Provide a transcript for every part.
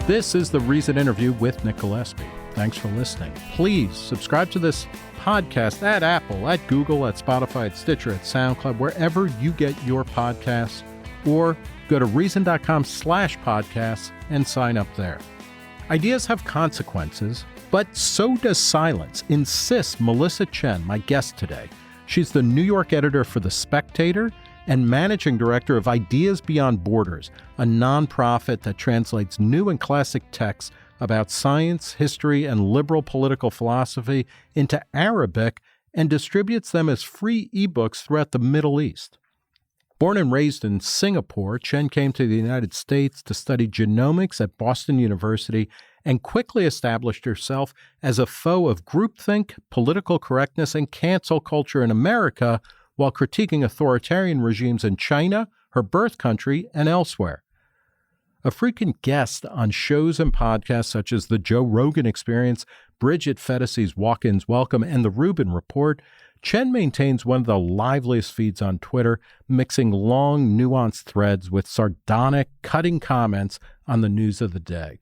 This is the Reason Interview with Nick Gillespie. Thanks for listening. Please subscribe to this podcast at Apple, at Google, at Spotify, at Stitcher, at SoundCloud, wherever you get your podcasts, or go to reason.com/podcasts and sign up there. Ideas have consequences, but so does silence, insists Melissa Chen, my guest today. She's the New York editor for The Spectator and managing director of Ideas Beyond Borders, a nonprofit that translates new and classic texts about science, history, and liberal political philosophy into Arabic and distributes them as free ebooks throughout the Middle East. Born and raised in Singapore, Chen came to the United States to study genomics at Boston University and quickly established herself as a foe of groupthink, political correctness, and cancel culture in America, while critiquing authoritarian regimes in China, her birth country, and elsewhere. A frequent guest on shows and podcasts such as The Joe Rogan Experience, Bridget Phetasey's Walk-Ins Welcome, and The Rubin Report, Chen maintains one of the liveliest feeds on Twitter, mixing long, nuanced threads with sardonic, cutting comments on the news of the day.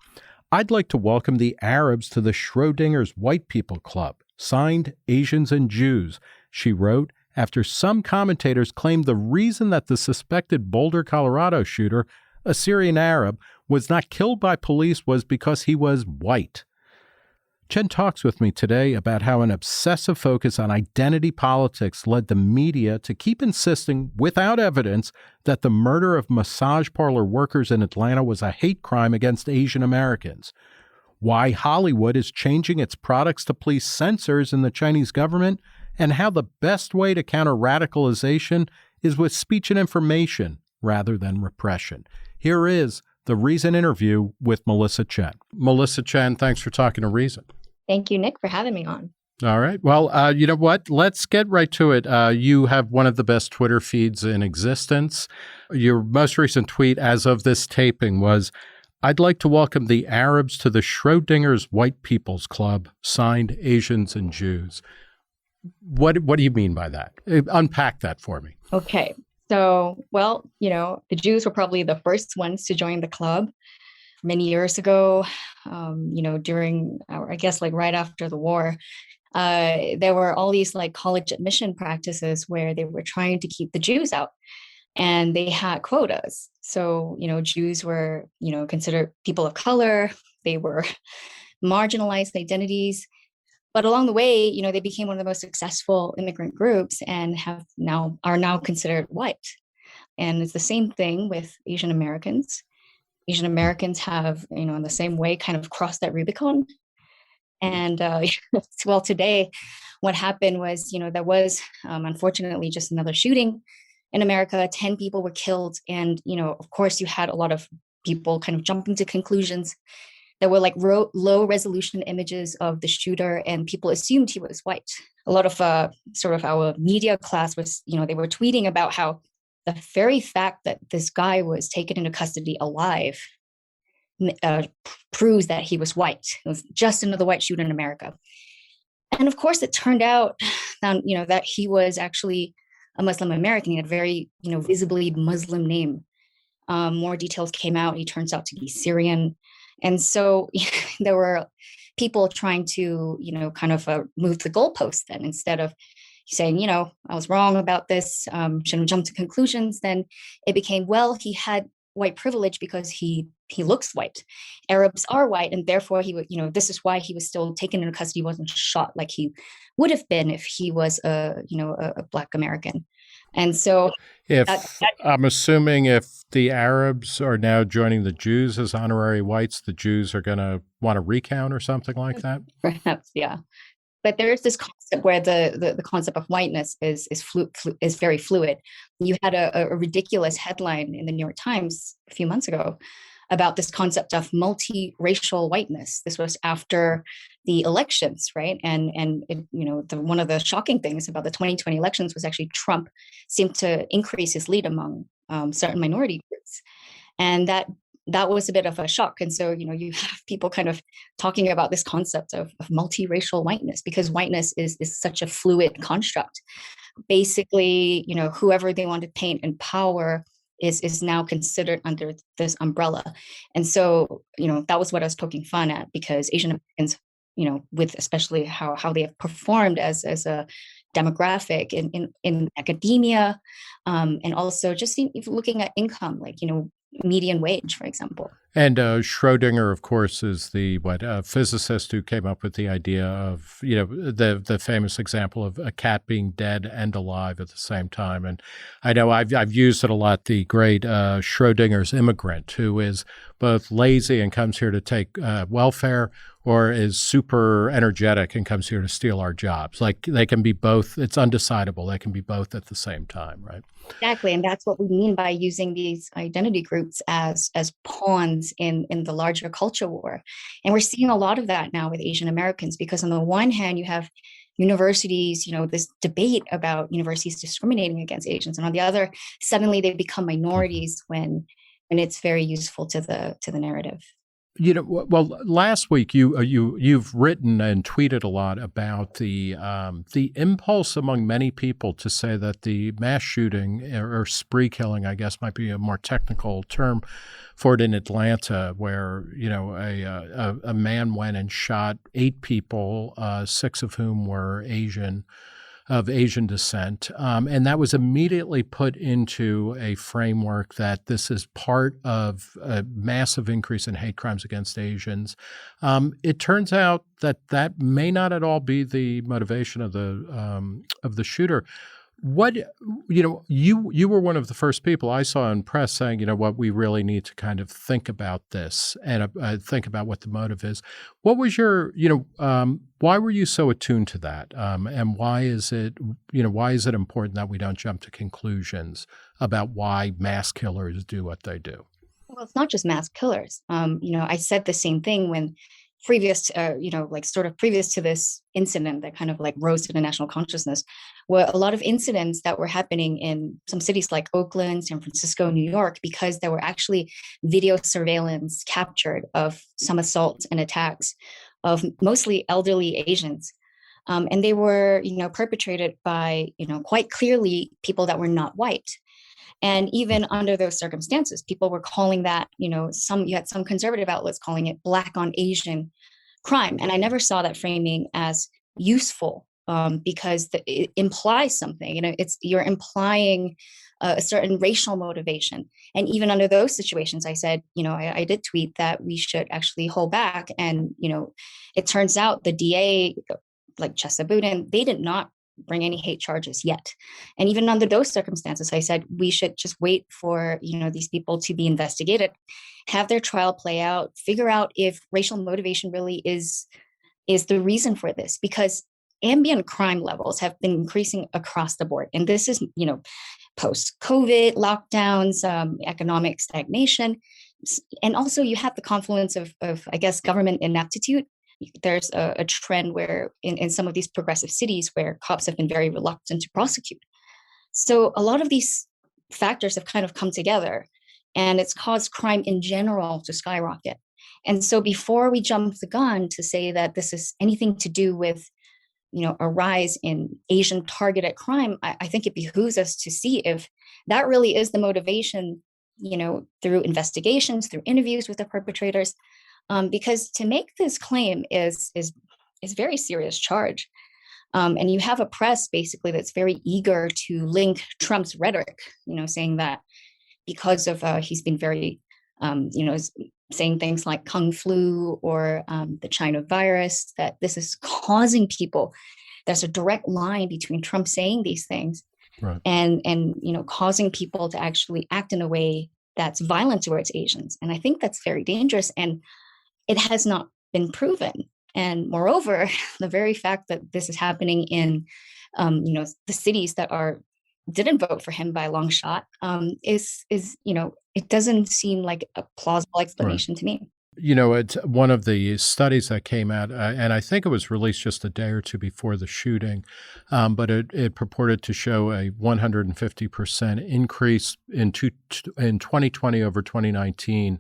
I'd like to welcome the Arabs to the Schrodinger's White People Club, signed Asians and Jews, she wrote, after some commentators claimed the reason that the suspected Boulder, Colorado shooter, a Syrian Arab, was not killed by police was because he was white. Chen talks with me today about how an obsessive focus on identity politics led the media to keep insisting, without evidence, that the murder of massage parlor workers in Atlanta was a hate crime against Asian Americans, why Hollywood is changing its products to please censors in the Chinese government, and how the best way to counter radicalization is with speech and information rather than repression. Here is the Reason Interview with Melissa Chen. Melissa Chen, thanks for talking to Reason. Thank you, Nick, for having me on. All right. Well, you know what? Let's get right to it. You have one of the best Twitter feeds in existence. Your most recent tweet as of this taping was, "I'd like to welcome the Arabs to the Schrodinger's White People's Club, signed Asians and Jews." What do you mean by that? Unpack that for me. Okay. So, the Jews were probably the first ones to join the club many years ago, during, right after the war. There were all these college admission practices where they were trying to keep the Jews out, and they had quotas. So, Jews were, considered people of color. They were marginalized identities. But along the way, they became one of the most successful immigrant groups and are now considered white. And it's the same thing with Asian Americans. Asian Americans have, in the same way, kind of crossed that Rubicon. And today, what happened was, there was unfortunately just another shooting in America. 10 people were killed, and of course, you had a lot of people kind of jumping to conclusions. There were low resolution images of the shooter, and people assumed he was white. A lot of sort of our media class was, they were tweeting about how the very fact that this guy was taken into custody alive proves that he was white. It was just another white shooter in America. And of course, it turned out that he was actually a Muslim American. He had a very, visibly Muslim name. More details came out. He turns out to be Syrian. And so there were people trying to, move the goalposts then. Instead of saying, I was wrong about this, shouldn't jump to conclusions, then it became, well, he had white privilege because he looks white. Arabs are white, and therefore he would, this is why he was still taken into custody, wasn't shot like he would have been if he was a Black American. And so I'm assuming if the Arabs are now joining the Jews as honorary whites, the Jews are going to want to recount or something like that? Perhaps, yeah. But there is this concept where the concept of whiteness is very fluid. You had a ridiculous headline in the New York Times a few months ago about this concept of multiracial whiteness. This was after the elections, right? And one of the shocking things about the 2020 elections was actually Trump seemed to increase his lead among certain minority groups, and that was a bit of a shock. And so, you have people kind of talking about this concept of multiracial whiteness, because whiteness is such a fluid construct. Basically, whoever they want to paint in power is now considered under this umbrella. And so, that was what I was poking fun at, because Asian Americans, with especially how they have performed as a demographic in academia, and also just looking at income, like, median wage, for example. And Schrodinger, of course, is the physicist who came up with the idea of, the famous example of a cat being dead and alive at the same time. And I know I've used it a lot. The great Schrodinger's immigrant, who is both lazy and comes here to take welfare, or is super energetic and comes here to steal our jobs. Like, they can be both. It's undecidable. They can be both at the same time, right? Exactly. And that's what we mean by using these identity groups as pawns in the larger culture war. And we're seeing a lot of that now with Asian Americans, because on the one hand, you have universities, this debate about universities discriminating against Asians. And on the other, suddenly they become minorities when it's very useful to the narrative. Well, last week you've written and tweeted a lot about the impulse among many people to say that the mass shooting, or spree killing, I guess might be a more technical term for it, in Atlanta, where a man went and shot 8 people, 6 of whom were of Asian descent. And that was immediately put into a framework that this is part of a massive increase in hate crimes against Asians. It turns out that may not at all be the motivation of the shooter. What, you were one of the first people I saw in press saying, what, we really need to kind of think about this and think about what the motive is. What was your, why were you so attuned to that? And why is it important that we don't jump to conclusions about why mass killers do what they do? Well, it's not just mass killers. I said the same thing when previous to this incident that kind of like rose to the national consciousness, were a lot of incidents that were happening in some cities like Oakland, San Francisco, New York, because there were actually video surveillance captured of some assaults and attacks of mostly elderly Asians. And they were, perpetrated by, quite clearly people that were not white. And even under those circumstances, people were calling that, you had some conservative outlets calling it Black on Asian crime. And I never saw that framing as useful, because it implies something. You're implying a certain racial motivation. And even under those situations, I said, I did tweet that we should actually hold back. And, it turns out the DA, like Chesa Boudin, they did not bring any hate charges yet. And even under those circumstances, I said we should just wait for, these people to be investigated, have their trial play out, figure out if racial motivation really is the reason for this, because ambient crime levels have been increasing across the board. And this is, post-COVID lockdowns, economic stagnation. And also you have the confluence of I guess, government ineptitude. There's a trend where in some of these progressive cities where cops have been very reluctant to prosecute. So a lot of these factors have kind of come together, and it's caused crime in general to skyrocket. And so before we jump the gun to say that this is anything to do with, a rise in Asian targeted crime, I think it behooves us to see if that really is the motivation, through investigations, through interviews with the perpetrators. Because to make this claim is very serious charge. And you have a press basically that's very eager to link Trump's rhetoric, saying that because of he's been very, saying things like Kung flu or the China virus, that this is causing people. There's a direct line between Trump saying these things, right, and causing people to actually act in a way that's violent towards Asians. And I think that's very dangerous. And it has not been proven. And moreover, the very fact that this is happening in, the cities that didn't vote for him by a long shot, is it doesn't seem like a plausible explanation, right, to me. It's one of the studies that came out, and I think it was released just a day or two before the shooting, but it purported to show a 150% increase in 2020 over 2019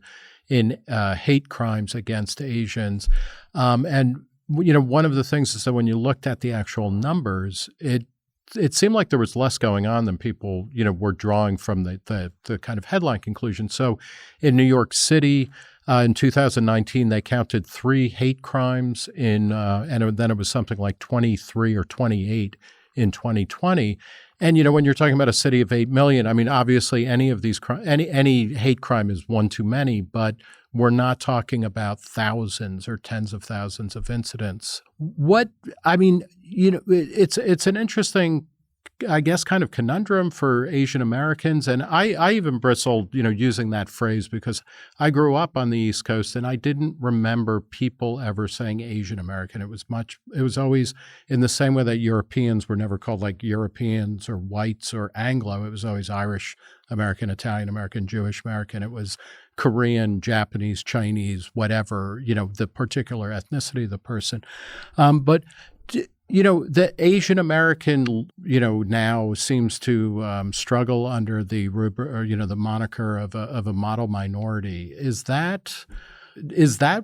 in hate crimes against Asians. And, one of the things is that when you looked at the actual numbers, it it seemed like there was less going on than people, were drawing from the kind of headline conclusion. So in New York City, in 2019, they counted 3 hate crimes and then it was something like 23 or 28 in 2020. And, when you're talking about a city of 8 million, I mean, obviously any of these any hate crime is one too many, but we're not talking about thousands or tens of thousands of incidents. It's an interesting, I guess, kind of conundrum for Asian Americans. And I even bristled, using that phrase because I grew up on the East Coast and I didn't remember people ever saying Asian American. It was always in the same way that Europeans were never called like Europeans or whites or Anglo. It was always Irish American, Italian American, Jewish American. It was Korean, Japanese, Chinese, whatever, the particular ethnicity of the person. But the Asian American, now seems to struggle under the rubric, or, the moniker of a model minority. Is that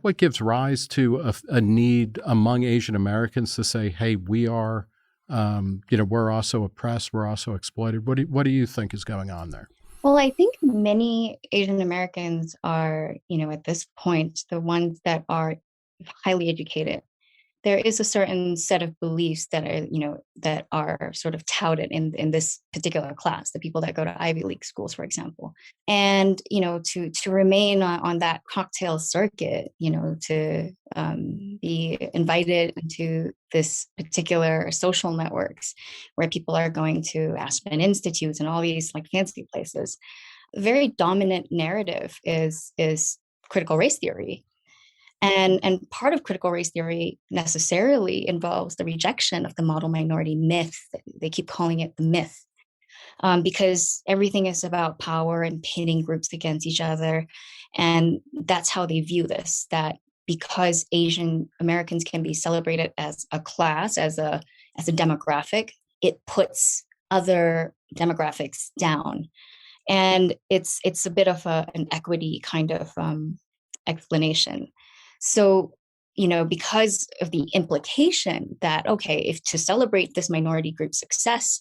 what gives rise to a need among Asian Americans to say, hey, we are, we're also oppressed, we're also exploited? What do you think is going on there? Well, I think many Asian Americans are, at this point, the ones that are highly educated. There is a certain set of beliefs that are sort of touted in this particular class, the people that go to Ivy League schools, for example. And, to remain on that cocktail circuit, to be invited into this particular social networks where people are going to Aspen Institutes and all these like fancy places. A very dominant narrative is critical race theory. And part of critical race theory necessarily involves the rejection of the model minority myth. They keep calling it the myth, because everything is about power and pitting groups against each other. And that's how they view this, that because Asian Americans can be celebrated as a class, as a demographic, it puts other demographics down. And it's a bit of an equity kind of explanation. So, because of the implication that, okay, if to celebrate this minority group success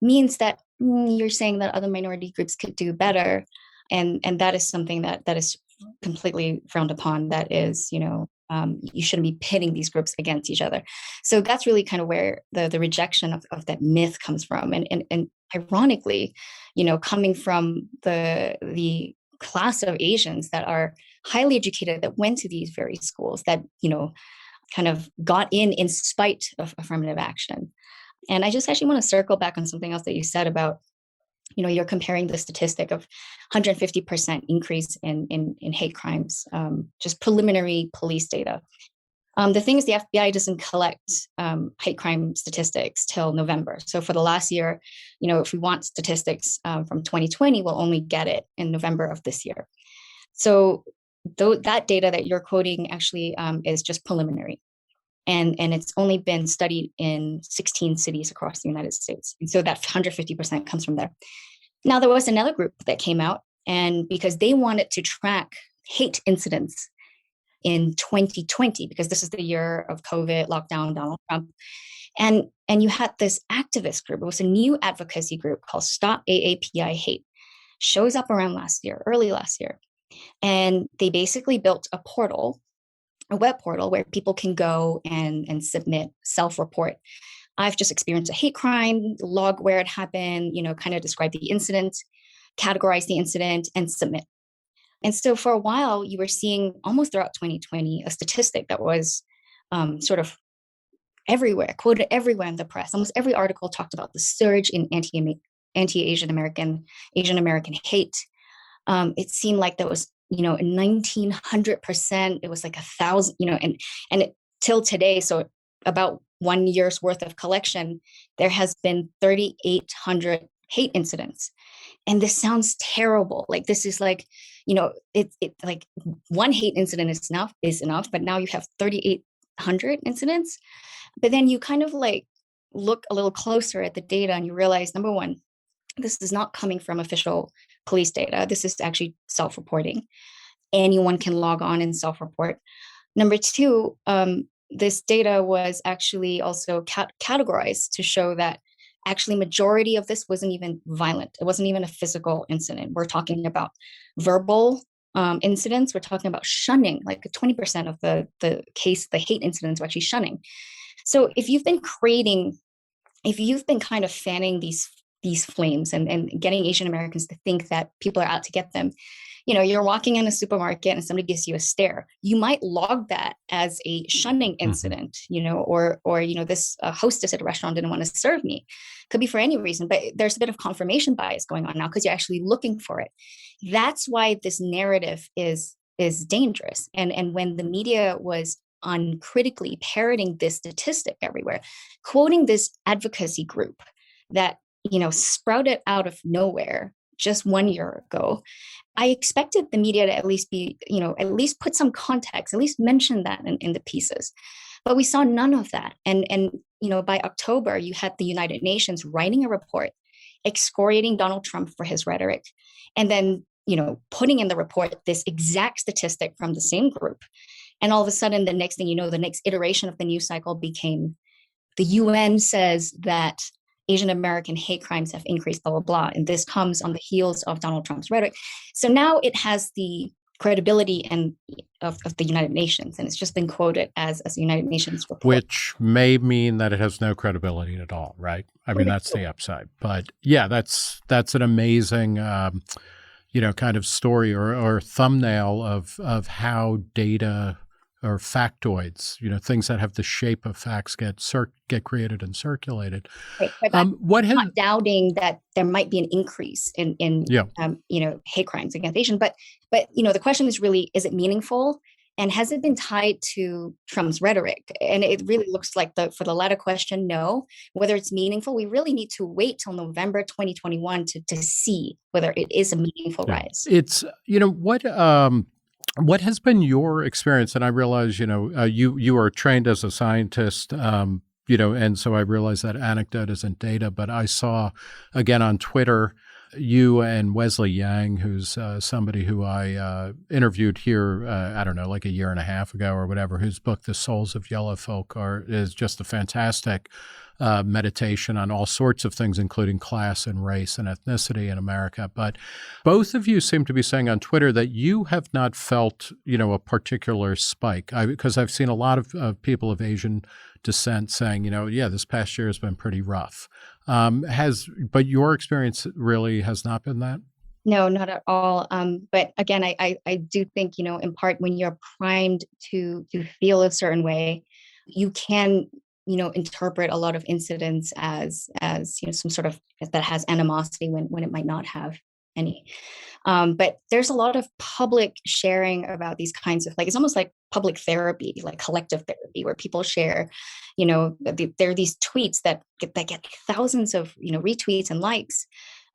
means that you're saying that other minority groups could do better. And that is something that is completely frowned upon. That is, you shouldn't be pitting these groups against each other. So that's really kind of where the rejection of that myth comes from. And ironically, coming from the class of Asians that are highly educated, that went to these very schools, that, kind of got in spite of affirmative action. And I just actually want to circle back on something else that you said about, you're comparing the statistic of 150% increase in hate crimes, just preliminary police data. The thing is, the FBI doesn't collect hate crime statistics till November. So for the last year, if we want statistics from 2020, we'll only get it in November of this year. So that data that you're quoting actually is just preliminary. And it's only been studied in 16 cities across the United States. And so that 150% comes from there. Now, there was another group that came out, and because they wanted to track hate incidents in 2020, because this is the year of COVID, lockdown, Donald Trump. And you had this activist group. It was a new advocacy group called Stop AAPI Hate. Shows up around early last year. And they basically built a web portal where people can go and submit self-report. I've just experienced a hate crime, log where it happened, kind of describe the incident, categorize the incident, and submit. And so for a while, you were seeing almost throughout 2020 a statistic that was sort of everywhere, quoted everywhere in the press. Almost every article talked about the surge in anti-Asian American hate. It seemed like there was, 1900%. It was like 1,000, and till today, so about 1 year's worth of collection, there has been 3,800 hate incidents. And this sounds terrible. Like, this is like, it like one hate incident is enough, but now you have 3,800 incidents. But then you kind of like look a little closer at the data and you realize, number one, this is not coming from official police data. This is actually self-reporting. Anyone can log on and self-report. Number two, this data was actually also categorized to show that actually majority of this wasn't even violent. It wasn't even a physical incident. We're talking about verbal incidents. We're talking about shunning, like 20% of the hate incidents were actually shunning. So if you've been kind of fanning these flames and getting Asian Americans to think that people are out to get them, you're walking in a supermarket and somebody gives you a stare, you might log that as a shunning incident, or this hostess at a restaurant didn't want to serve me. Could be for any reason, but there's a bit of confirmation bias going on now because you're actually looking for it. That's why this narrative is dangerous. And when the media was uncritically parroting this statistic everywhere, quoting this advocacy group that sprouted out of nowhere just 1 year ago, I expected the media to at least put some context, at least mention that in the pieces. But we saw none of that. And by October, you had the United Nations writing a report excoriating Donald Trump for his rhetoric, and then putting in the report this exact statistic from the same group. And all of a sudden, the next thing you know, the next iteration of the news cycle became the UN says that Asian American hate crimes have increased, blah, blah, blah. And this comes on the heels of Donald Trump's rhetoric. So now it has the credibility of the United Nations. And it's just been quoted as a United Nations report. Which may mean that it has no credibility at all, right? I mean, that's the upside. But yeah, that's an amazing, kind of story or thumbnail of how data or factoids, things that have the shape of facts get created and circulated. Right, what has not doubting that there might be an increase in hate crimes against Asian, but the question is really, is it meaningful, and has it been tied to Trump's rhetoric? And it really looks like for the latter question, no. Whether it's meaningful, we really need to wait till November 2021 to see whether it is a meaningful rise. It's what has been your experience? And I realize, you are trained as a scientist, and so I realize that anecdote isn't data, but I saw, again, on Twitter, you and Wesley Yang, who's somebody who I interviewed here, I don't know, like a year and a half ago or whatever, whose book, The Souls of Yellow Folk, is just a fantastic meditation on all sorts of things, including class and race and ethnicity in America. But both of you seem to be saying on Twitter that you have not felt, a particular spike. Because I've seen a lot of people of Asian descent saying, this past year has been pretty rough. But your experience really has not been that? No, not at all. But again, I do think, in part when you're primed to feel a certain way, you can interpret a lot of incidents as some sort of that has animosity when it might not have any. But there's a lot of public sharing about these kinds of, it's almost like public therapy, like collective therapy, where people share, there are these tweets that get thousands of retweets and likes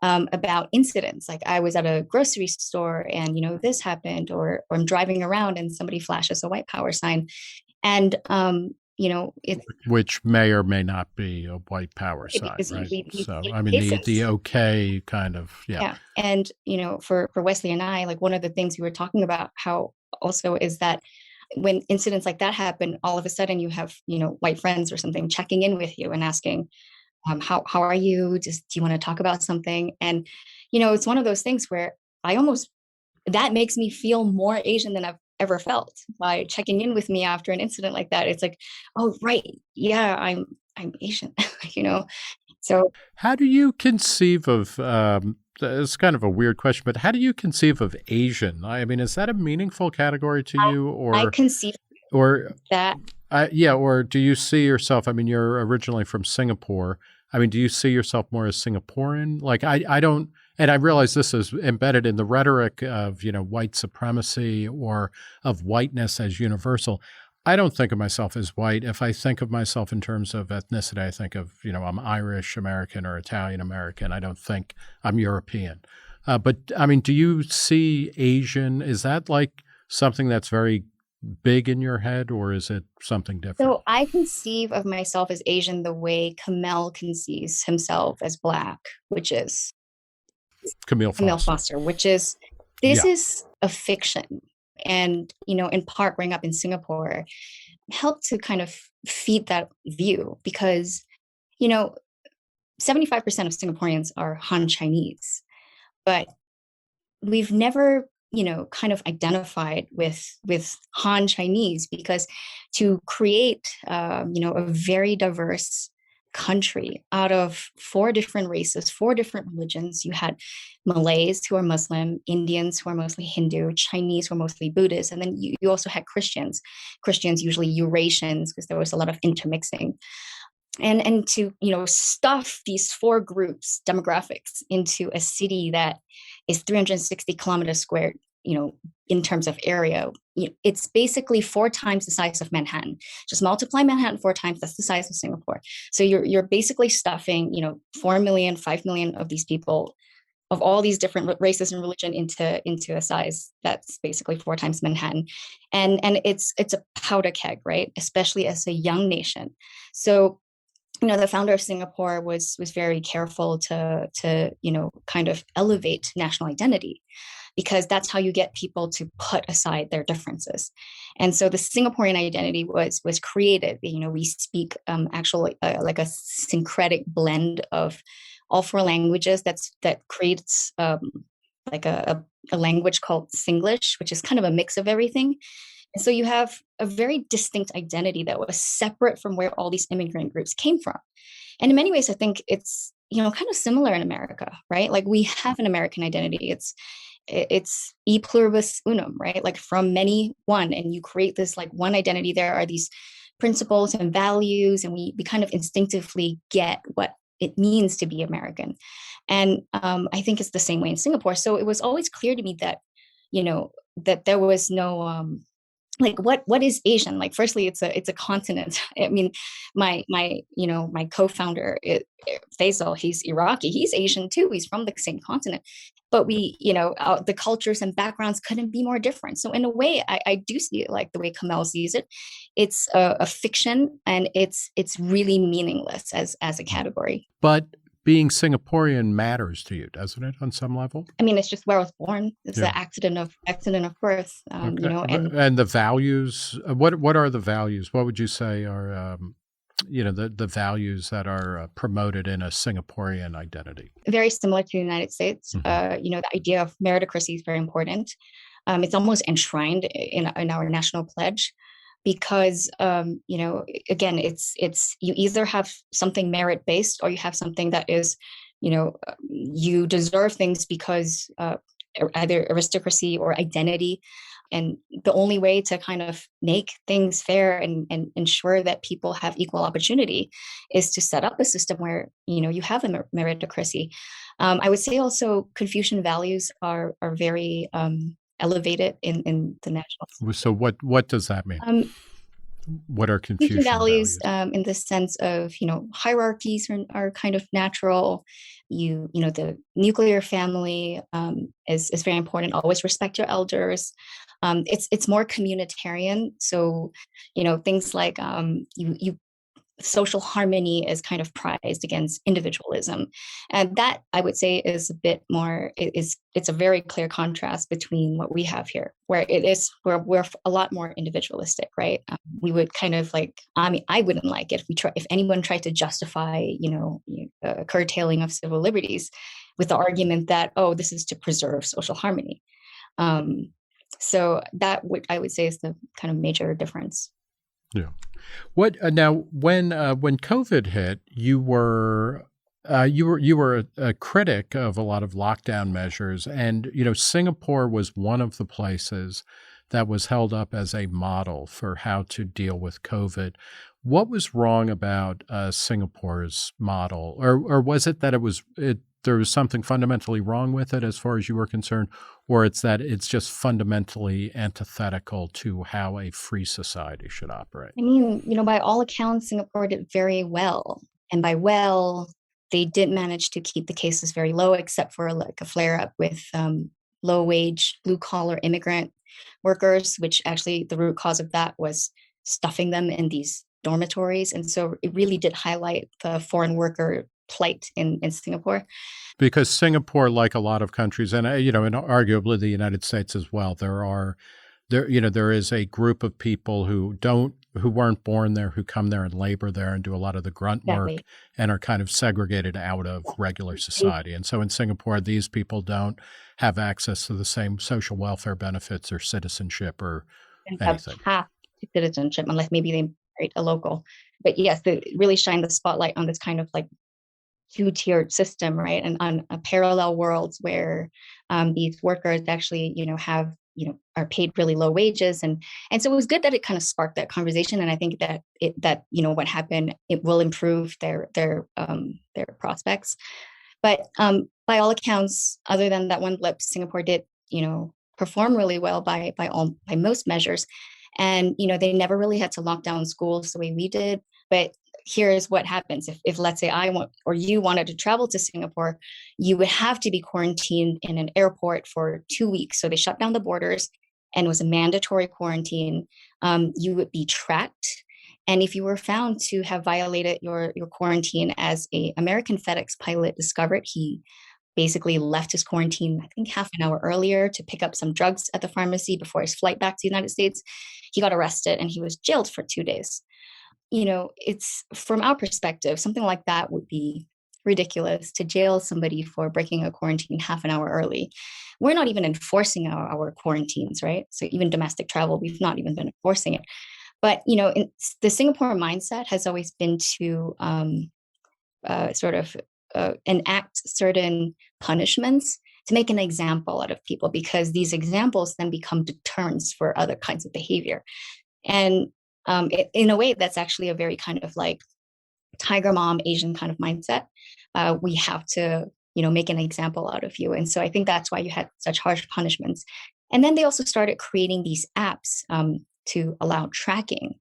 about incidents. Like, I was at a grocery store and this happened, or I'm driving around and somebody flashes a white power sign, and which may or may not be a white power sign, right? The okay kind of, yeah. And, for Wesley and I, like, one of the things we were talking about how also is that when incidents like that happen, all of a sudden you have, white friends or something checking in with you and asking, how are you? Do you want to talk about something? And, it's one of those things where that makes me feel more Asian than I've ever felt by checking in with me after an incident like that. It's like, oh, right. Yeah, I'm Asian, So how do you conceive of, it's kind of a weird question, but how do you conceive of Asian? I mean, is that a meaningful category to you? Or I conceive that. Or do you see yourself, you're originally from Singapore. Do you see yourself more as Singaporean? Like, I don't, and I realize this is embedded in the rhetoric of, white supremacy or of whiteness as universal. I don't think of myself as white. If I think of myself in terms of ethnicity, I think of, I'm Irish American or Italian American. I don't think I'm European. But do you see Asian? Is that like something that's very big in your head, or is it something different? So I conceive of myself as Asian the way Kamel conceives himself as Black, which is Camille Foster, which is, this is a fiction. And, in part, growing up in Singapore helped to kind of feed that view because, 75% of Singaporeans are Han Chinese, but we've never, kind of identified with Han Chinese, because to create, a very diverse country out of four different races, four different religions. You had Malays who are Muslim, Indians who are mostly Hindu, Chinese who are mostly Buddhist, and then you also had Christians. Christians, usually Eurasians, because there was a lot of intermixing. And to stuff these four groups demographics into a city that is 360 kilometers squared, in terms of area, it's basically four times the size of Manhattan. Just multiply Manhattan four times, that's the size of Singapore. So you're basically stuffing 4 million, 5 million of these people of all these different races and religion into a size that's basically four times Manhattan. And it's a powder keg, right? Especially as a young nation. So the founder of Singapore was very careful to kind of elevate national identity, because that's how you get people to put aside their differences. And so the Singaporean identity was created. We speak actually like a syncretic blend of all four languages that creates like a language called Singlish, which is kind of a mix of everything. And so you have a very distinct identity that was separate from where all these immigrant groups came from. And in many ways, I think it's, kind of similar in America, right? Like we have an American identity. It's e pluribus unum, right? Like from many, one, and you create this like one identity. There are these principles and values, and we kind of instinctively get what it means to be American. And I think it's the same way in Singapore. So it was always clear to me that, that there was no, like what is Asian? Like, firstly, it's a continent. I mean, my co-founder, Faisal, he's Iraqi. He's Asian too. He's from the same continent, but we, the cultures and backgrounds couldn't be more different. So in a way, I do see it like the way Kamel sees it. It's a fiction, and it's really meaningless as a category. But being Singaporean matters to you, doesn't it, on some level? I mean, it's just where I was born. It's the accident of birth, Okay. And the values. What are the values? What would you say are the values that are promoted in a Singaporean identity? Very similar to the United States. Mm-hmm. The idea of meritocracy is very important. It's almost enshrined in our national pledge. Because again, it's you either have something merit based, or you have something that is, you deserve things because either aristocracy or identity. And the only way to kind of make things fair and ensure that people have equal opportunity is to set up a system where you have a meritocracy. I would say also Confucian values are very elevated in the national. So what does that mean? What are Confucian values? In the sense of, hierarchies are kind of natural. The nuclear family is very important. Always respect your elders. It's more communitarian. So, things like you social harmony is kind of prized against individualism. And that, I would say, is a bit more, it's a very clear contrast between what we have here, where we're a lot more individualistic, right? We would kind of like, I wouldn't like it if anyone tried to justify, curtailing of civil liberties with the argument that, oh, this is to preserve social harmony. So that I would say is the kind of major difference. Yeah. What now? When COVID hit, you were a critic of a lot of lockdown measures, and Singapore was one of the places that was held up as a model for how to deal with COVID. What was wrong about Singapore's model, or was it that there was something fundamentally wrong with it as far as you were concerned, or it's that it's just fundamentally antithetical to how a free society should operate? I mean, by all accounts, Singapore did very well. And by well, they did manage to keep the cases very low, except for like a flare up with low-wage, blue-collar immigrant workers, which actually the root cause of that was stuffing them in these dormitories. And so it really did highlight the foreign worker plight in Singapore. Because Singapore, like a lot of countries, and and arguably the United States as well, there is a group of people who don't who weren't born there, who come there and labor there and do a lot of the grunt work Exactly. and are kind of segregated out of regular They, society. And so in Singapore, these people don't have access to the same social welfare benefits or citizenship or they have anything. path to citizenship unless maybe they married a local. But yes, they really shine the spotlight on this kind of like two-tiered system, right? And on a parallel worlds where these workers actually, have, are paid really low wages, and so it was good that it kind of sparked that conversation. And I think that what happened, it will improve their prospects. But by all accounts, other than that one blip, Singapore did, perform really well by most measures. And they never really had to lock down schools the way we did. But here's what happens if let's say I want or you wanted to travel to Singapore, you would have to be quarantined in an airport for 2 weeks. So they shut down the borders and it was a mandatory quarantine. You would be tracked. And if you were found to have violated your quarantine, as a American FedEx pilot discovered, he basically left his quarantine, I think half an hour earlier to pick up some drugs at the pharmacy before his flight back to the United States. He got arrested and he was jailed for 2 days. It's from our perspective, something like that would be ridiculous to jail somebody for breaking a quarantine half an hour early. We're not even enforcing our quarantines, right? So even domestic travel, we've not even been enforcing it. But, the Singapore mindset has always been to sort of enact certain punishments to make an example out of people, because these examples then become deterrents for other kinds of behavior. And in a way, that's actually a very kind of like tiger mom Asian kind of mindset. We have to, make an example out of you. And so I think that's why you had such harsh punishments. And then they also started creating these apps to allow tracking.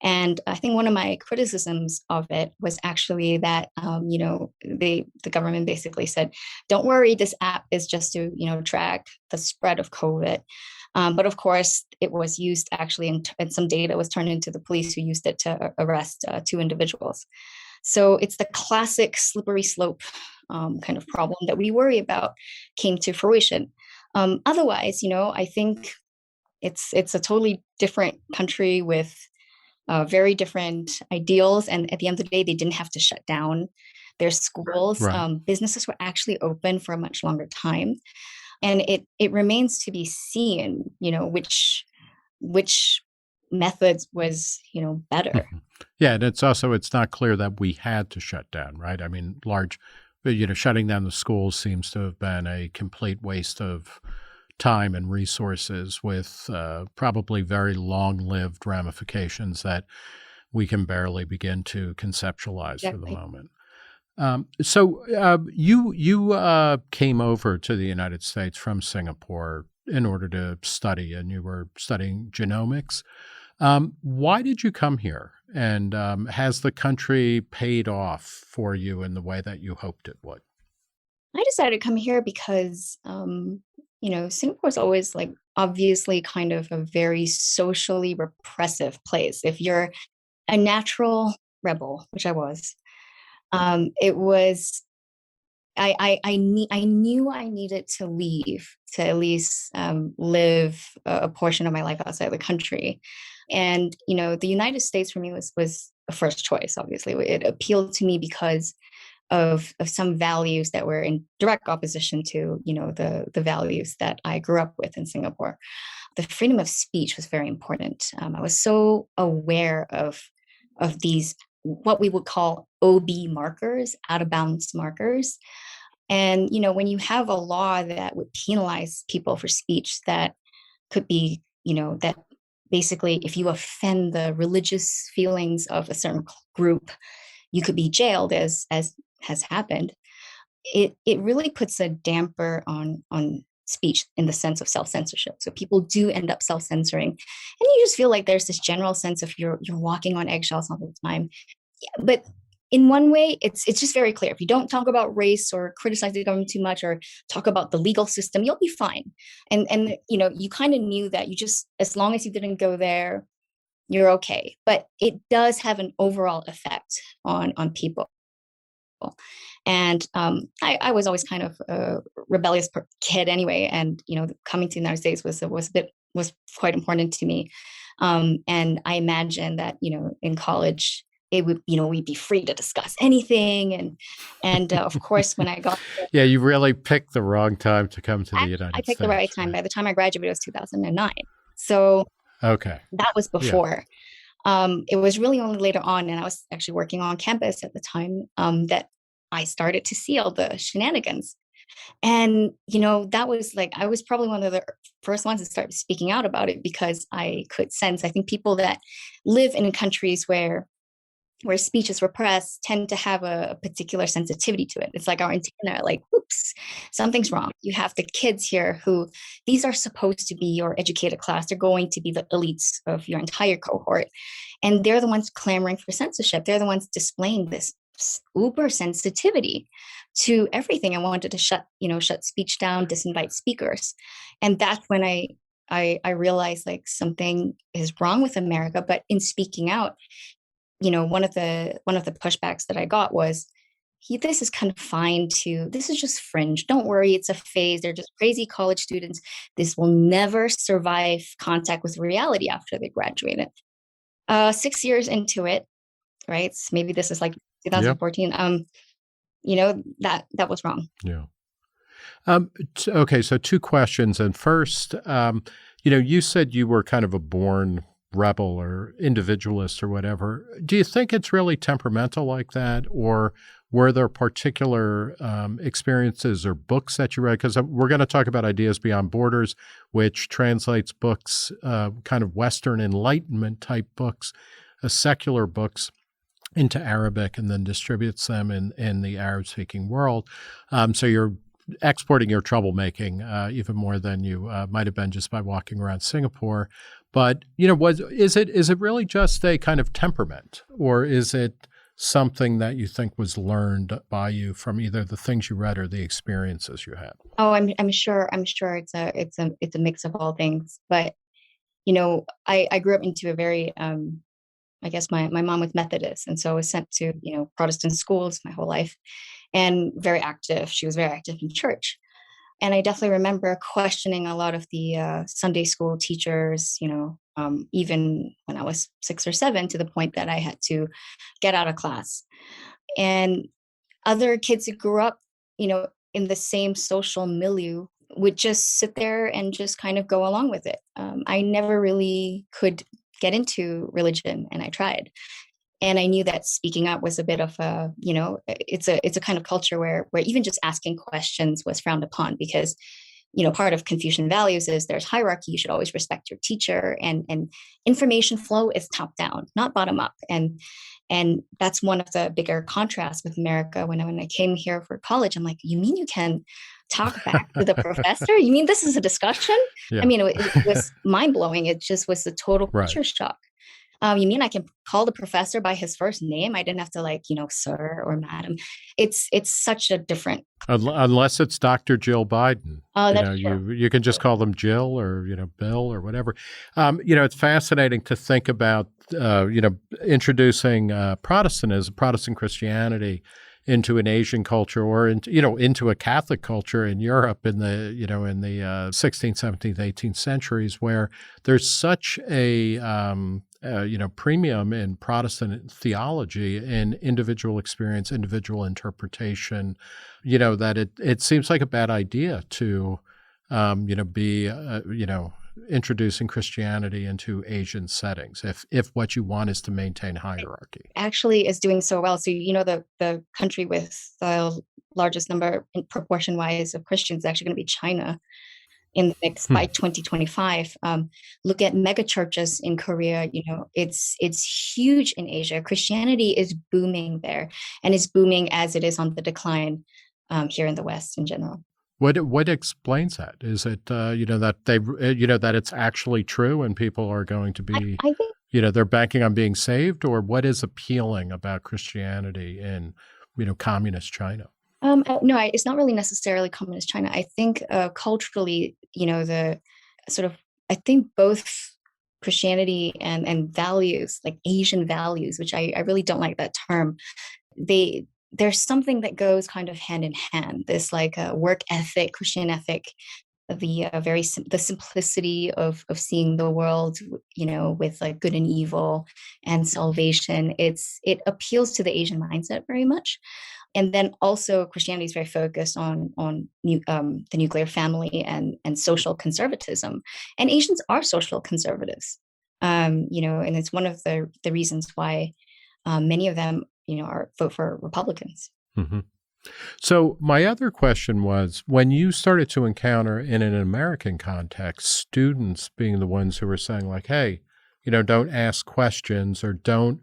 And I think one of my criticisms of it was actually that, the government basically said, don't worry, this app is just to, track the spread of COVID. But of course, it was used actually, and some data was turned into the police, who used it to arrest 2 individuals. So it's the classic slippery slope kind of problem that we worry about came to fruition. Otherwise, I think it's a totally different country with very different ideals. And at the end of the day, they didn't have to shut down their schools. Right. Businesses were actually open for a much longer time. And it remains to be seen, which methods was, better. Yeah, and it's not clear that we had to shut down, right? I mean, shutting down the schools seems to have been a complete waste of time and resources, with probably very long-lived ramifications that we can barely begin to conceptualize for the Exactly. moment. You came over to the United States from Singapore in order to study, and you were studying genomics. Why did you come here? And has the country paid off for you in the way that you hoped it would? I decided to come here because, Singapore is always like obviously kind of a very socially repressive place. If you're a natural rebel, which I was, it was I knew I needed to leave to at least live a portion of my life outside the country. And the United States for me was a first choice. Obviously, it appealed to me because of some values that were in direct opposition to the values that I grew up with in Singapore. The freedom of speech was very important. I was so aware of these what we would call OB markers, out of bounds markers. And when you have a law that would penalize people for speech that could be, that basically if you offend the religious feelings of a certain group, you could be jailed, as has happened. It really puts a damper on speech in the sense of self-censorship. So people do end up self-censoring. And you just feel like there's this general sense of you're walking on eggshells all the time. Yeah, but in one way, it's just very clear. If you don't talk about race or criticize the government too much or talk about the legal system, you'll be fine. And you kind of knew that you just, as long as you didn't go there, you're okay. But it does have an overall effect on people. And I was always kind of a rebellious kid anyway. And, coming to the United States was quite important to me. And I imagined that, in college, it would, we'd be free to discuss anything. And of course, when I got there, Yeah, you really picked the wrong time to come to the I United picked the right States, time. right? By the time I graduated, it was 2009. So Okay. that was Yeah. before. It was really only later on, and I was actually working on campus at the time, that I started to see all the shenanigans. And, that was like, I was probably one of the first ones to start speaking out about it because I could sense, I think people that live in countries where speech is repressed tend to have a particular sensitivity to it. It's like our antenna, like, oops, something's wrong. You have the kids here who, these are supposed to be your educated class. They're going to be the elites of your entire cohort. And they're the ones clamoring for censorship. They're the ones displaying this uber sensitivity to everything. I wanted to shut speech down, disinvite speakers. And that's when I realized like something is wrong with America. But in speaking out, one of the pushbacks that I got was, this is confined to, this is just fringe. Don't worry, it's a phase. They're just crazy college students. This will never survive contact with reality after they graduated. 6 years into it, right? Maybe this is like Yep. 2014. That was wrong. Yeah. Okay, so two questions. And first, you said you were kind of a born rebel or individualist or whatever. Do you think it's really temperamental like that? Or were there particular experiences or books that you read? Because we're going to talk about Ideas Beyond Borders, which translates books, kind of Western Enlightenment type books, secular books, into Arabic and then distributes them in the Arab-speaking world. So you're exporting your troublemaking even more than you might have been just by walking around Singapore. But, is it really just a kind of temperament, or is it something that you think was learned by you from either the things you read or the experiences you had? Oh, I'm sure it's a mix of all things. But, I grew up into a very I guess my mom was Methodist, and so I was sent to, Protestant schools my whole life, and very active. She was very active in church. And I definitely remember questioning a lot of the Sunday school teachers, even when I was 6 or 7, to the point that I had to get out of class. And other kids who grew up, in the same social milieu would just sit there and just kind of go along with it. I never really could get into religion, and I tried. And I knew that speaking up was a bit of a, it's a kind of culture where even just asking questions was frowned upon because, part of Confucian values is there's hierarchy. You should always respect your teacher, and information flow is top down, not bottom up. And that's one of the bigger contrasts with America. When I came here for college, I'm like, you mean you can talk back to the professor? You mean this is a discussion? Yeah. I mean, it was mind blowing. It just was a total culture shock. You mean I can call the professor by his first name? I didn't have to sir or madam. It's such a different. Unless it's Dr. Jill Biden. Oh, that's true. You can just call them Jill or, Bill or whatever. It's fascinating to think about, introducing Protestantism, Protestant Christianity into an Asian culture or into a Catholic culture in Europe in the 16th, 17th, 18th centuries, where there's such a premium in Protestant theology and individual experience, individual interpretation, that it seems like a bad idea to be introducing Christianity into Asian settings if what you want is to maintain hierarchy. Actually is doing so well. So, the country with the largest number in proportion wise of Christians is actually going to be China in the mix by 2025. Look at mega churches in Korea. It's huge in Asia. Christianity is booming there, and it's booming as it is on the decline here in the West in general. What explains that? Is it that they that it's actually true and people are going to be I think they're banking on being saved, or what is appealing about Christianity in communist China? No, it's not really necessarily communist China. I think culturally, the sort of, I think both Christianity and values, like Asian values, which I really don't like that term. there's something that goes kind of hand in hand. This like work ethic, Christian ethic, the simplicity of seeing the world, with like good and evil and salvation. It appeals to the Asian mindset very much. And then also Christianity is very focused on the nuclear family and social conservatism. And Asians are social conservatives, and it's one of the reasons why many of them, are vote for Republicans. Mm-hmm. So my other question was, when you started to encounter in an American context, students being the ones who were saying like, hey, don't ask questions or don't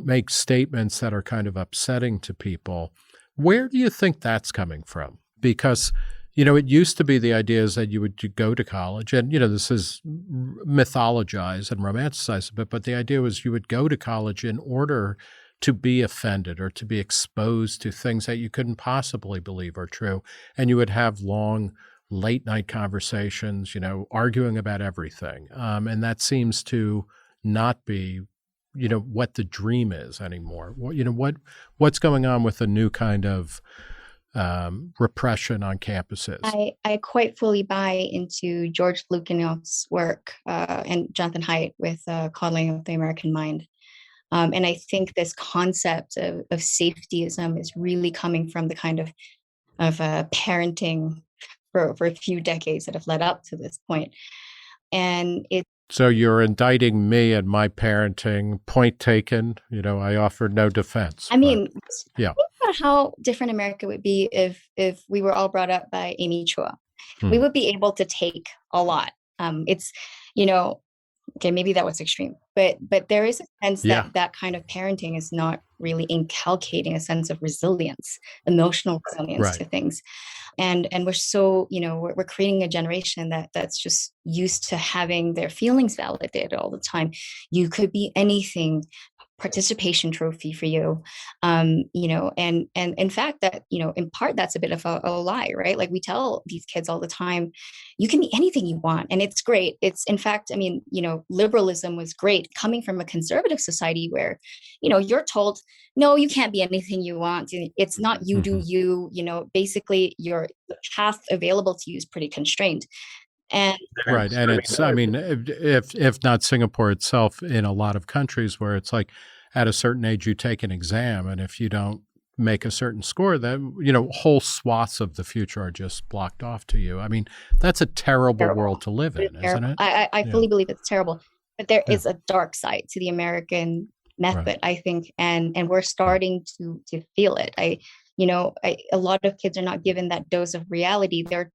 make statements that are kind of upsetting to people. Where do you think that's coming from? Because, it used to be the idea is that you would go to college and, this is mythologized and romanticized a bit, but the idea was you would go to college in order to be offended or to be exposed to things that you couldn't possibly believe are true. And you would have long late night conversations, arguing about everything. And that seems to not be, what the dream is anymore. What's going on with the new kind of repression on campuses? I quite fully buy into George Lukanow's work and Jonathan Haidt with Coddling of the American Mind. And I think this concept of safetyism is really coming from the kind of parenting for a few decades that have led up to this point. And so you're indicting me and my parenting. Point taken. I offered no defense. I mean, yeah. Think about how different America would be if we were all brought up by Amy Chua. We would be able to take a lot. It's, okay, maybe that was extreme, but there is a sense that kind of parenting is not really inculcating a sense of resilience, emotional resilience to things. And we're so, we're creating a generation that's just used to having their feelings validated all the time. You could be anything, participation trophy for you, and in fact that, in part that's a bit of a lie, right? Like we tell these kids all the time, you can be anything you want, and it's great. It's in fact, liberalism was great coming from a conservative society where, you're told, no, you can't be anything you want. It's not you do you, basically your path available to you is pretty constrained. And right. And it's, if not Singapore itself, in a lot of countries where it's like at a certain age, you take an exam. And if you don't make a certain score, then, whole swaths of the future are just blocked off to you. I mean, that's a terrible world to live in, isn't it? I fully believe it's terrible. But there is a dark side to the American method, I think. And we're starting to feel it. A lot of kids are not given that dose of reality. They're,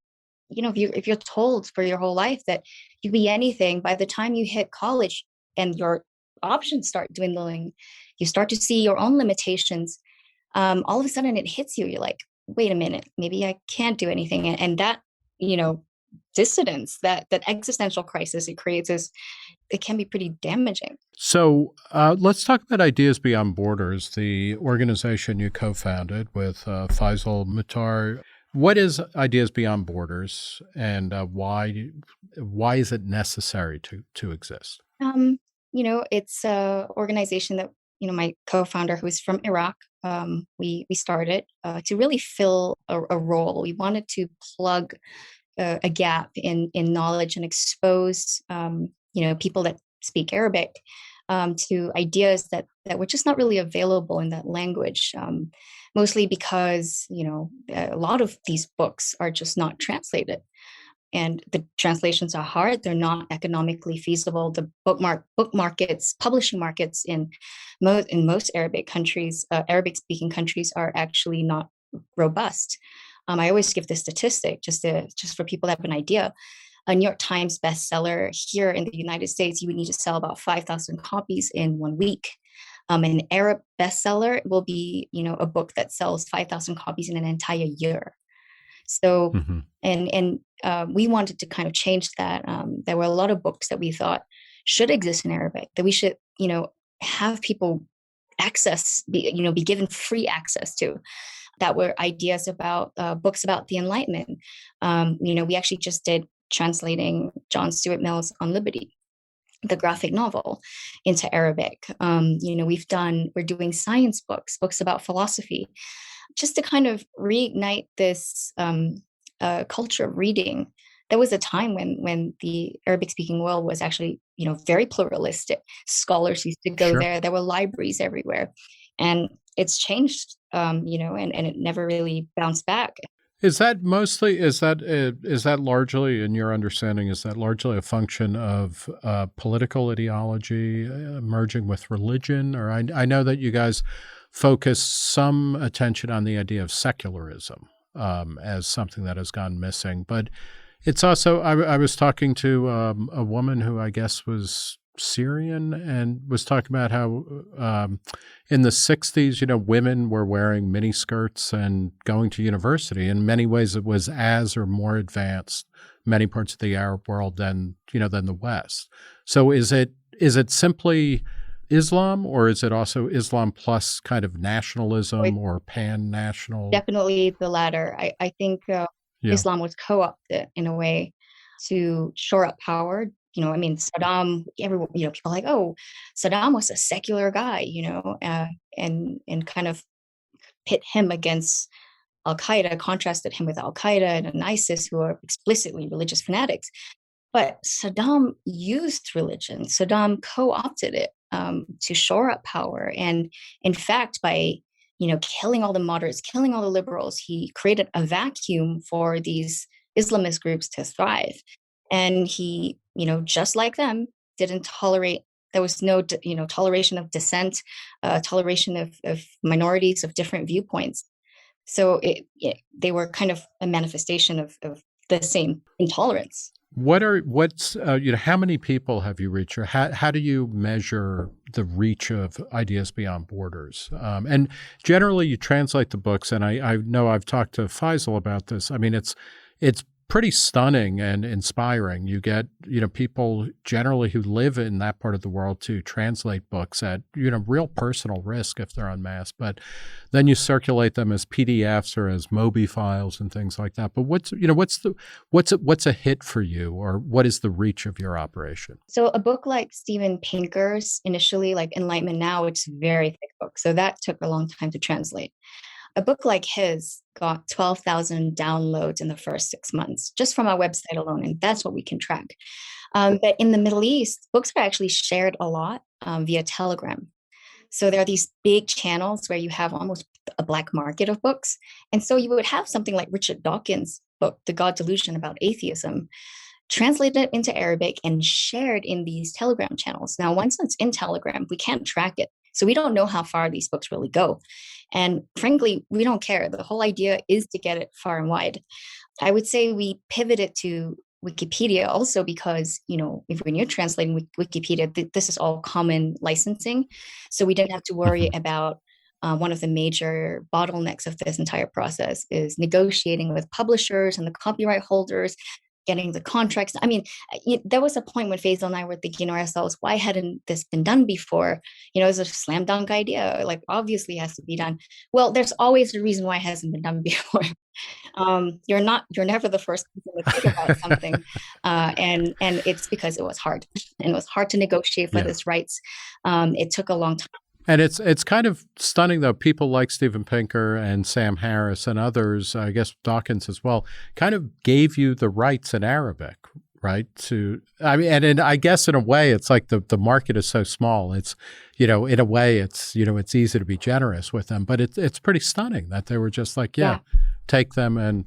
if you're told for your whole life that you can be anything, by the time you hit college and your options start dwindling, you start to see your own limitations. All of a sudden it hits you. You're like, wait a minute, maybe I can't do anything. And that, dissidence, that existential crisis it creates it can be pretty damaging. So let's talk about Ideas Beyond Borders, the organization you co-founded with Faisal Muhtar. What is Ideas Beyond Borders, and why is it necessary to exist? It's an organization that, my co-founder, who is from Iraq, we started to really fill a role. We wanted to plug a gap in knowledge and expose, people that speak Arabic to ideas that were just not really available in that language. Mostly because, a lot of these books are just not translated. And the translations are hard. They're not economically feasible. The book markets, publishing markets in most Arabic countries, Arabic-speaking countries, are actually not robust. I always give this statistic just for people to have an idea. A New York Times bestseller here in the United States, you would need to sell about 5,000 copies in 1 week. An Arab bestseller will be, a book that sells 5,000 copies in an entire year. So, and we wanted to kind of change that. There were a lot of books that we thought should exist in Arabic, that we should, have people be given free access to, that were ideas about books about the Enlightenment. We actually just did translating John Stuart Mill's On Liberty. the graphic novel into Arabic. We're doing science books about philosophy, just to kind of reignite this culture of reading. There was a time when the Arabic speaking world was actually, very pluralistic. Scholars used to go Sure. there. There were libraries everywhere, and it's changed, and it never really bounced back. Is that mostly, is that largely, in your understanding, is that largely a function of political ideology merging with religion? Or I know that you guys focus some attention on the idea of secularism as something that has gone missing. But it's also, I was talking to a woman who I guess was Syrian and was talking about how in the 60s, women were wearing mini skirts and going to university. In many ways, it was as or more advanced many parts of the Arab world than the West. So is it simply Islam, or is it also Islam plus kind of nationalism or pan-national? Definitely the latter. I think Yeah, Islam was co-opted in a way to shore up power. Saddam, everyone, people are like, oh, Saddam was a secular guy, and kind of pit him against Al Qaeda, contrasted him with Al Qaeda and ISIS, who are explicitly religious fanatics. But Saddam used religion. Saddam co-opted it to shore up power, and in fact, by killing all the moderates, killing all the liberals, he created a vacuum for these Islamist groups to thrive. And he, just like them, didn't tolerate. There was no, toleration of dissent, toleration of minorities of different viewpoints. So they were kind of a manifestation of the same intolerance. How many people have you reached, or how do you measure the reach of ideas beyond borders? And generally, you translate the books, and I know I've talked to Faisal about this. I mean, it's pretty stunning and inspiring. You get people generally who live in that part of the world to translate books at real personal risk if they're unmasked, but then you circulate them as PDFs or as Mobi files and things like that. But what's a hit for you, or what is the reach of your operation? So a book like Steven Pinker's, initially, like Enlightenment Now, it's a very thick book. So that took a long time to translate. A book like his got 12,000 downloads in the first 6 months, just from our website alone. And that's what we can track. But in the Middle East, books are actually shared a lot via Telegram. So there are these big channels where you have almost a black market of books. And so you would have something like Richard Dawkins' book, The God Delusion About Atheism, translated into Arabic and shared in these Telegram channels. Now, once it's in Telegram, we can't track it. So we don't know how far these books really go. And frankly, we don't care. The whole idea is to get it far and wide. I would say we pivoted to Wikipedia also because, when you're translating Wikipedia, this is all common licensing. So we didn't have to worry about one of the major bottlenecks of this entire process is negotiating with publishers and the copyright holders, getting the contracts. I mean, there was a point when Faisal and I were thinking to ourselves, why hadn't this been done before? It's a slam dunk idea. Like, obviously it has to be done. Well, there's always a reason why it hasn't been done before. You're never the first person to think about something. And it's because it was hard. And it was hard to negotiate for this rights. It took a long time. And it's kind of stunning, though. People like Steven Pinker and Sam Harris and others, I guess Dawkins as well, kind of gave you the rights in Arabic, right? I guess in a way, it's like the market is so small. It's, in a way, it's easy to be generous with them. But it's pretty stunning that they were just like, take them and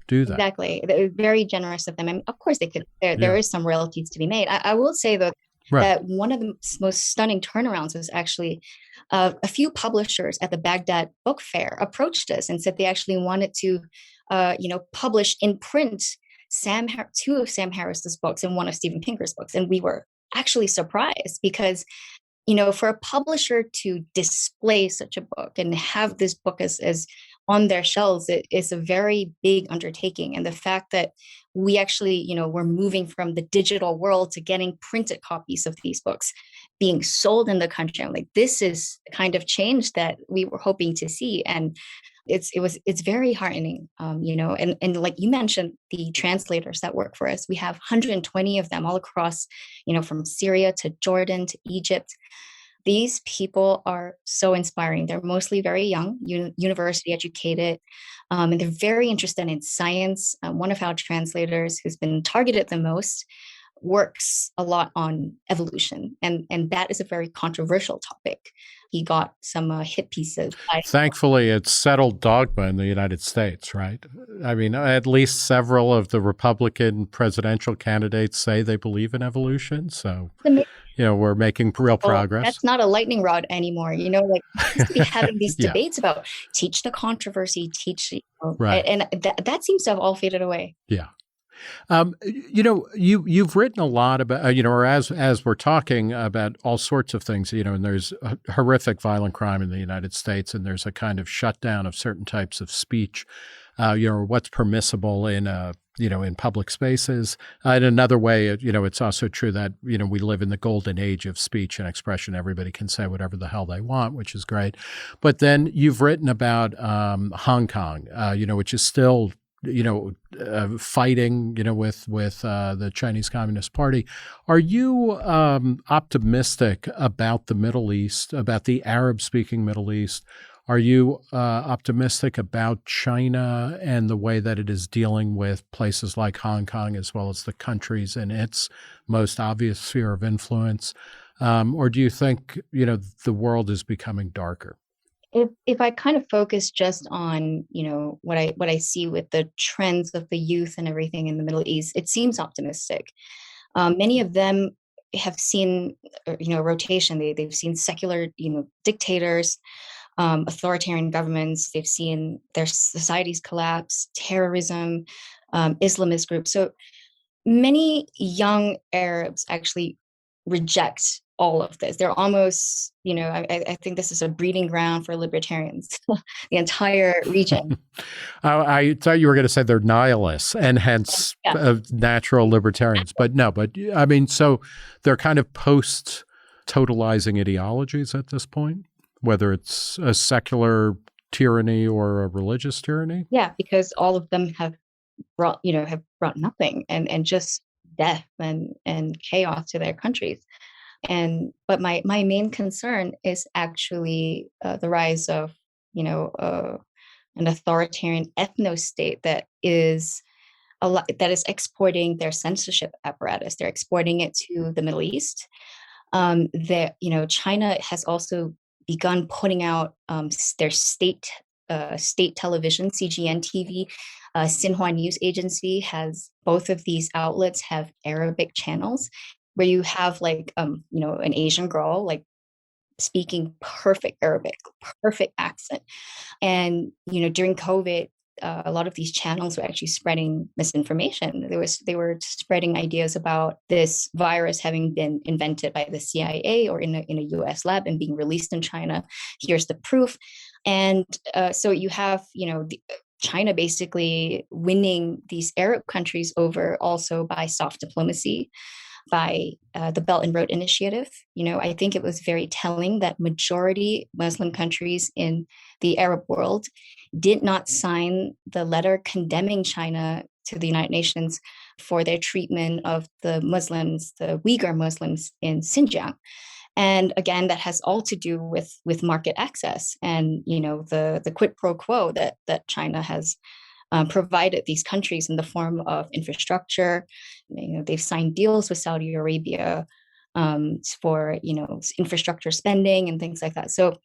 do that. Exactly. They were very generous of them. And of course, they could. There is some royalties to be made. I will say, though, that one of the most stunning turnarounds was actually a few publishers at the Baghdad Book Fair approached us and said they actually wanted to, publish in print two of Sam Harris's books and one of Steven Pinker's books. And we were actually surprised because, for a publisher to display such a book and have this book as on their shelves, it is a very big undertaking. And the fact that we actually, we're moving from the digital world to getting printed copies of these books being sold in the country. I'm like, this is the kind of change that we were hoping to see. And it's very heartening, and like you mentioned, the translators that work for us, we have 120 of them all across, from Syria to Jordan to Egypt. These people are so inspiring. They're mostly very young, university educated, and they're very interested in science. One of our translators, who's been targeted the most, works a lot on evolution, and that is a very controversial topic. He got some hit pieces. Thankfully, it's settled dogma in the United States, right? I mean, at least several of the Republican presidential candidates say they believe in evolution. So, we're making real progress. That's not a lightning rod anymore. Like, we used to be having these debates about teach the controversy, right. And that seems to have all faded away. Yeah. You've written a lot about, or as we're talking about all sorts of things, and there's a horrific violent crime in the United States, and there's a kind of shutdown of certain types of speech, what's permissible in, in public spaces. In another way, it's also true that, we live in the golden age of speech and expression. Everybody can say whatever the hell they want, which is great. But then you've written about Hong Kong, which is still fighting, with the Chinese Communist Party. Are you optimistic about the Middle East, about the Arab-speaking Middle East? Are you optimistic about China and the way that it is dealing with places like Hong Kong, as well as the countries in its most obvious sphere of influence? Or do you think, the world is becoming darker? If I kind of focus just on, what I see with the trends of the youth and everything in the Middle East, it seems optimistic. Many of them have seen, rotation. They've seen secular, dictators, authoritarian governments. They've seen their societies collapse, terrorism, Islamist groups. So many young Arabs actually reject all of this. They're almost, I think this is a breeding ground for libertarians, the entire region. I thought you were going to say they're nihilists and hence natural libertarians, but no, I mean, so they're kind of post-totalizing ideologies at this point, whether it's a secular tyranny or a religious tyranny? Yeah, because all of them have brought nothing and just death and chaos to their countries. But my main concern is actually the rise of an authoritarian ethno-state that is exporting their censorship apparatus. They're exporting it to the Middle East. China has also begun putting out their state television, CGN TV. Xinhua News Agency has, both of these outlets have Arabic channels, where you have an Asian girl speaking perfect Arabic, perfect accent. And, during COVID, a lot of these channels were actually spreading misinformation. They were spreading ideas about this virus having been invented by the CIA or in a US lab and being released in China. Here's the proof. And so you have, China basically winning these Arab countries over also by soft diplomacy, by the Belt and Road Initiative. I think it was very telling that majority Muslim countries in the Arab world did not sign the letter condemning China to the United Nations for their treatment of the Muslims, the Uyghur Muslims in Xinjiang. And again, that has all to do with market access and, the quid pro quo that China has provided these countries in the form of infrastructure. They've signed deals with Saudi Arabia for infrastructure spending and things like that. So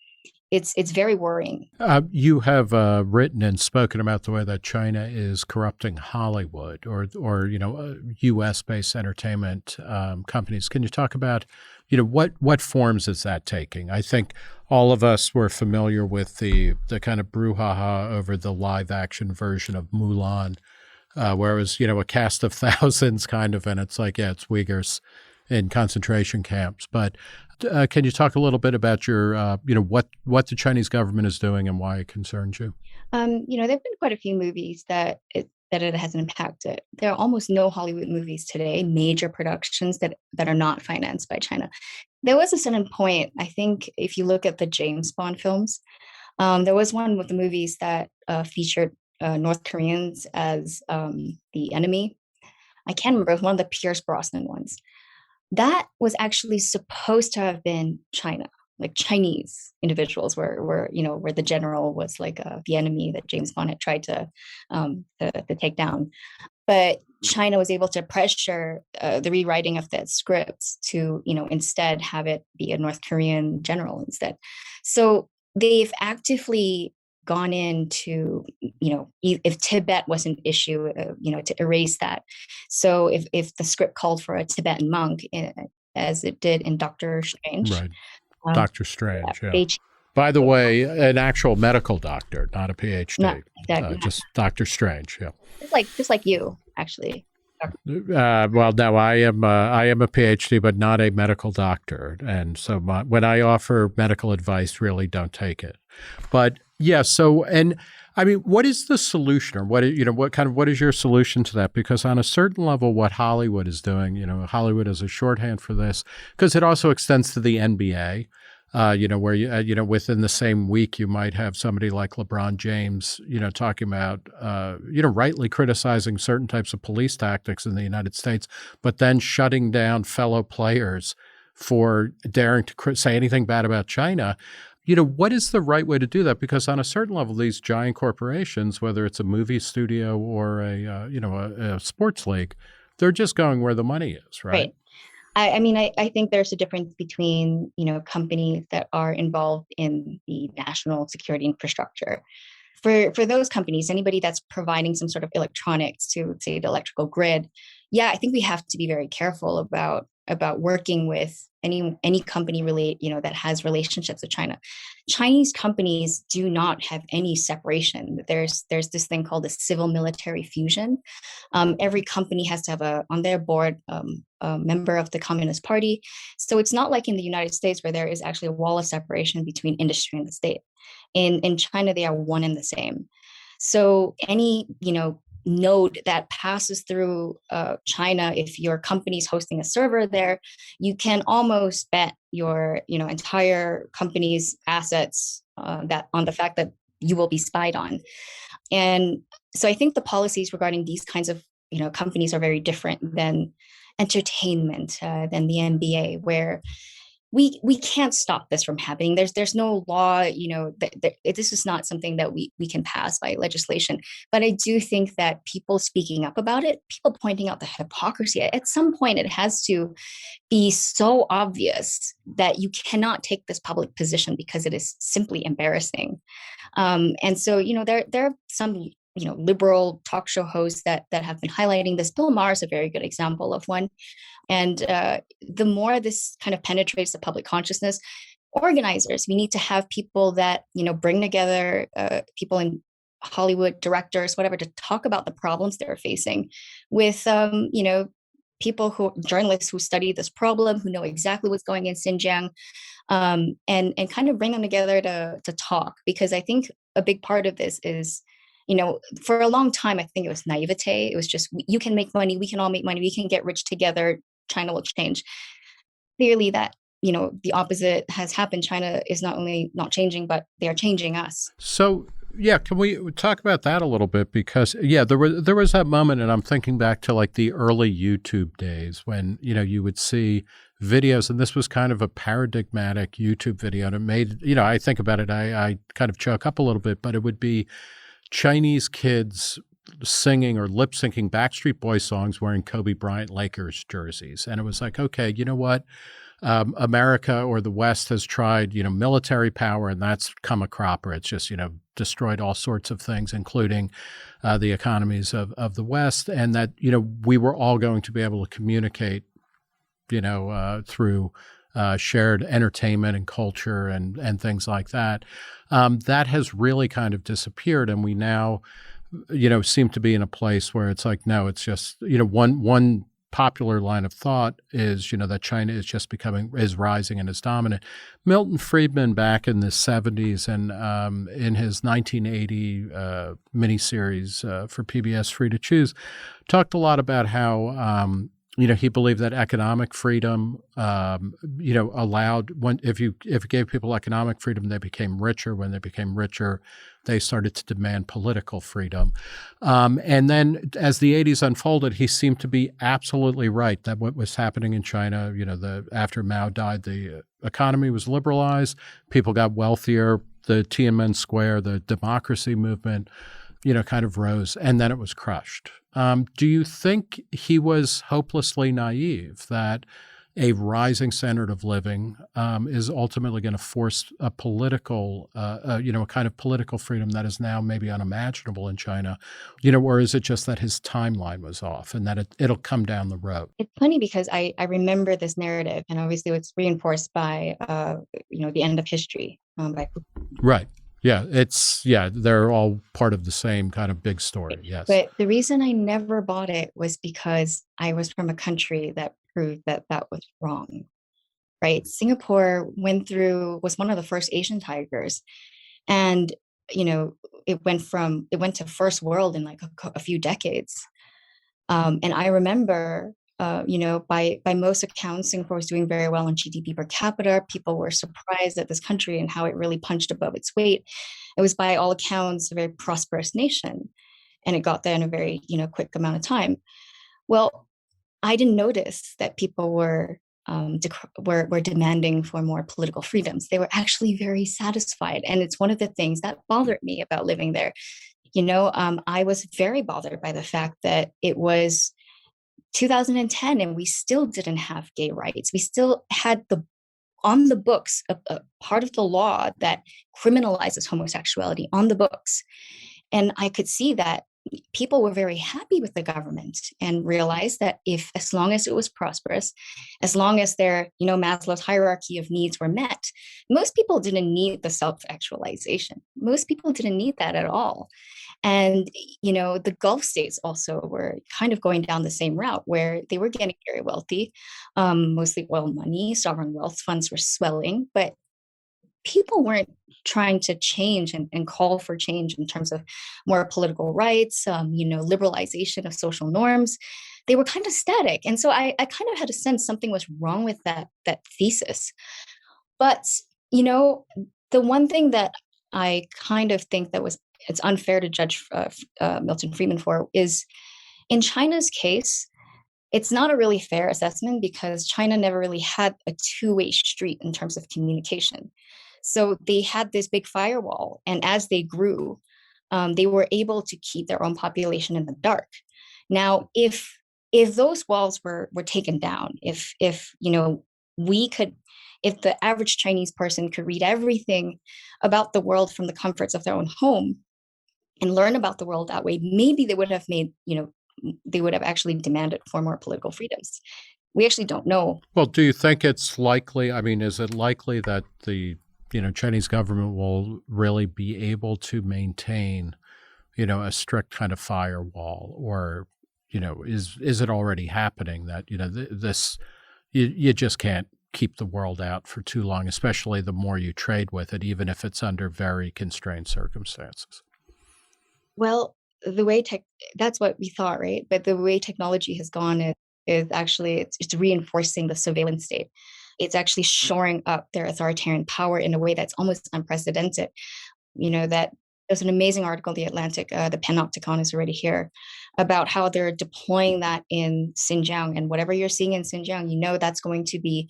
it's very worrying. You have written and spoken about the way that China is corrupting Hollywood or U.S.-based entertainment companies. Can you talk about what forms is that taking? I think all of us were familiar with the kind of brouhaha over the live action version of Mulan, where it was a cast of thousands kind of, and it's like, it's Uyghurs in concentration camps. But can you talk a little bit about your what the Chinese government is doing and why it concerns you? There've been quite a few movies that it hasn't impacted. There are almost no Hollywood movies today, major productions that are not financed by China. There was a certain point, I think, if you look at the James Bond films, there was one with the movies that featured North Koreans as the enemy. I can't remember, it was one of the Pierce Brosnan ones. That was actually supposed to have been China, like Chinese individuals where the general was like the enemy that James Bond had tried to take down. But China was able to pressure the rewriting of that script to, instead have it be a North Korean general instead. So they've actively gone into, if Tibet was an issue, to erase that. So if the script called for a Tibetan monk, as it did in Doctor Strange, Right. Doctor Strange, yeah. they By the way, an actual medical doctor, not a PhD. not exactly Just Doctor Strange, yeah. just like you, actually. Well, no, I am a PhD, but not a medical doctor, and so when I offer medical advice, really don't take it. But yeah, so and I mean, what is the solution, or what is your solution to that? Because on a certain level, what Hollywood is doing, Hollywood is a shorthand for this, because it also extends to the NBA. Where within the same week you might have somebody like LeBron James, talking about, rightly criticizing certain types of police tactics in the United States, but then shutting down fellow players for daring to say anything bad about China. What is the right way to do that? Because on a certain level, these giant corporations, whether it's a movie studio or a sports league, they're just going where the money is, right? Right. I think there's a difference between, companies that are involved in the national security infrastructure. For those companies, anybody that's providing some sort of electronics to, say, the electrical grid, yeah, I think we have to be very careful about working with any company that has relationships with China. Chinese companies do not have any separation. There's this thing called a civil military fusion. Every company has to have on their board a member of the Communist Party. So it's not like in the United States where there is actually a wall of separation between industry and the state. In China, they are one and the same. So any node that passes through China, if your company's hosting a server there, you can almost bet your entire company's assets that on the fact that you will be spied on. And so I think the policies regarding these kinds of companies are very different than entertainment, than the NBA, where we can't stop this from happening. There's no law, this is not something that we can pass by legislation. But I do think that people speaking up about it, people pointing out the hypocrisy, at some point it has to be so obvious that you cannot take this public position because it is simply embarrassing. And so, there are some liberal talk show hosts that have been highlighting this. Bill Maher is a very good example of one. And the more this kind of penetrates the public consciousness, organizers, we need to have people that, bring together people in Hollywood, directors, whatever, to talk about the problems they're facing with, journalists who study this problem, who know exactly what's going in Xinjiang, and kind of bring them together to talk. Because I think a big part of this is, for a long time, I think it was naivete. It was just, you can make money, we can all make money, we can get rich together, China will change. Clearly that, the opposite has happened. China is not only not changing, but they are changing us. So, yeah, can we talk about that a little bit? Because, yeah, there was that moment, and I'm thinking back to like the early YouTube days when, you would see videos, and this was kind of a paradigmatic YouTube video, and it made, I think about it, I kind of choke up a little bit, but it would be Chinese kids singing or lip syncing Backstreet Boys songs wearing Kobe Bryant Lakers jerseys. And it was like, okay, you know what? America or the West has tried, military power, and that's come a cropper. It's just, destroyed all sorts of things, including the economies of the West. And that, we were all going to be able to communicate, through shared entertainment and culture and things like that. That has really kind of disappeared. And we now, seem to be in a place where it's like, no, it's just, one popular line of thought is, that China is rising and is dominant. Milton Friedman, back in the 70s, and in his 1980 miniseries for PBS Free to Choose, talked a lot about how he believed that economic freedom, allowed if you gave people economic freedom, they became richer. When they became richer, they started to demand political freedom. And then as the 80s unfolded, he seemed to be absolutely right that what was happening in China, after Mao died, the economy was liberalized, people got wealthier, the Tiananmen Square, the democracy movement, kind of rose, and then it was crushed. Do you think he was hopelessly naive that a rising standard of living is ultimately going to force a political, a kind of political freedom that is now maybe unimaginable in China, or is it just that his timeline was off and that it'll come down the road? It's funny because I remember this narrative, and obviously it's reinforced by, the end of history. Right. Yeah, they're all part of the same kind of big story. Yes. But the reason I never bought it was because I was from a country that proved that was wrong, right? Singapore was one of the first Asian tigers. And, it went to first world in like a few decades. And I remember, by most accounts, Singapore was doing very well on GDP per capita. People were surprised at this country and how it really punched above its weight. It was, by all accounts, a very prosperous nation, and it got there in a very, quick amount of time. Well, I didn't notice that people were demanding for more political freedoms. They were actually very satisfied, and it's one of the things that bothered me about living there. I was very bothered by the fact that it was 2010 and we still didn't have gay rights. We still had on the books a part of the law that criminalizes homosexuality on the books. And I could see that people were very happy with the government and realized that as long as it was prosperous, as long as their, Maslow's hierarchy of needs were met, most people didn't need the self-actualization. Most people didn't need that at all. And, the Gulf states also were kind of going down the same route where they were getting very wealthy, mostly oil money, sovereign wealth funds were swelling, but people weren't trying to change and call for change in terms of more political rights, liberalization of social norms. They were kind of static. And so I kind of had a sense something was wrong with that thesis. But, the one thing that I kind of think it's unfair to judge Milton Friedman for is, in China's case, it's not a really fair assessment because China never really had a two-way street in terms of communication. So they had this big firewall, and as they grew, they were able to keep their own population in the dark. Now, if those walls were taken down, if the average Chinese person could read everything about the world from the comforts of their own home and learn about the world that way, maybe they would have they would have actually demanded for more political freedoms. We actually don't know. Well, do you think it's likely? I mean, is it likely that the Chinese government will really be able to maintain, a strict kind of firewall, or, is it already happening that, you just can't keep the world out for too long, especially the more you trade with it, even if it's under very constrained circumstances? Well, that's what we thought, right? But the way technology has gone is actually, it's reinforcing the surveillance state. It's actually shoring up their authoritarian power in a way that's almost unprecedented. That there's an amazing article in The Atlantic, the Panopticon is already here, about how they're deploying that in Xinjiang. And whatever you're seeing in Xinjiang, that's going to be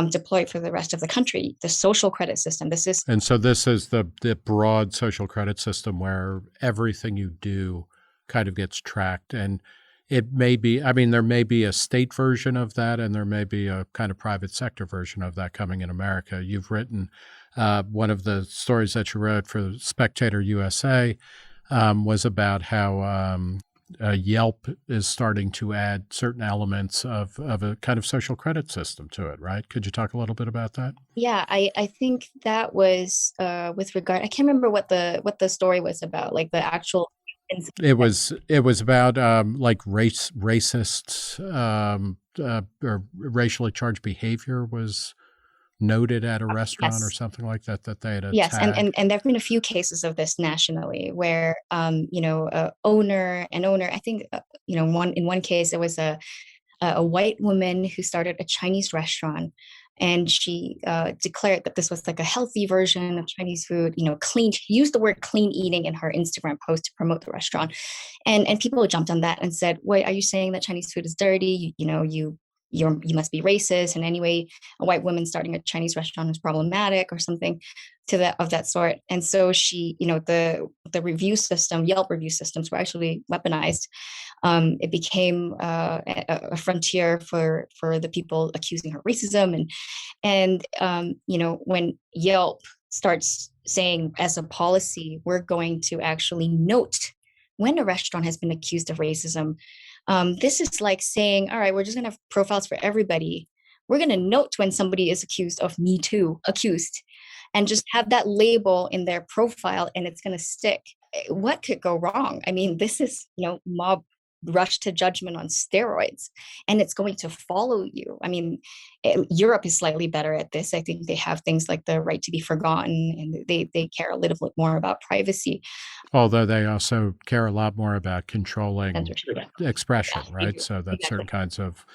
deployed for the rest of the country. The social credit system. This is the broad social credit system where everything you do kind of gets tracked. And it may be, there may be a state version of that, and there may be a kind of private sector version of that coming in America. You've written one of the stories that you wrote for Spectator USA was about how Yelp is starting to add certain elements of a kind of social credit system to it, right? Could you talk a little bit about that? Yeah, I think that was with regard. I can't remember what the story was about, like the actual And It was about like racist or racially charged behavior was noted at a restaurant or yes. something like that, that they had a Yes, and, tag. and and there have been a few cases of this nationally where an owner, I think in one case it was a white woman who started a Chinese restaurant, and she declared that this was like a healthy version of Chinese food, clean. She used the word clean eating in her Instagram post to promote the restaurant, and people jumped on that and said, "Wait, are you saying that Chinese food is dirty? You must be racist. And anyway, a white woman starting a Chinese restaurant is problematic or something to that sort." And so she, the review system, Yelp review systems were actually weaponized. It became a frontier for the people accusing her of racism, and when Yelp starts saying as a policy, we're going to actually note when a restaurant has been accused of racism. This is like saying, all right, we're just going to have profiles for everybody. We're going to note when somebody is accused of Me Too, accused, and just have that label in their profile, and it's going to stick. What could go wrong? I mean, this is, mob rush to judgment on steroids, and it's going to follow you. I mean, Europe is slightly better at this. I think they have things like the right to be forgotten, and they care a little bit more about privacy. Although they also care a lot more about controlling expression, Yeah, right? So that certain exactly. kinds of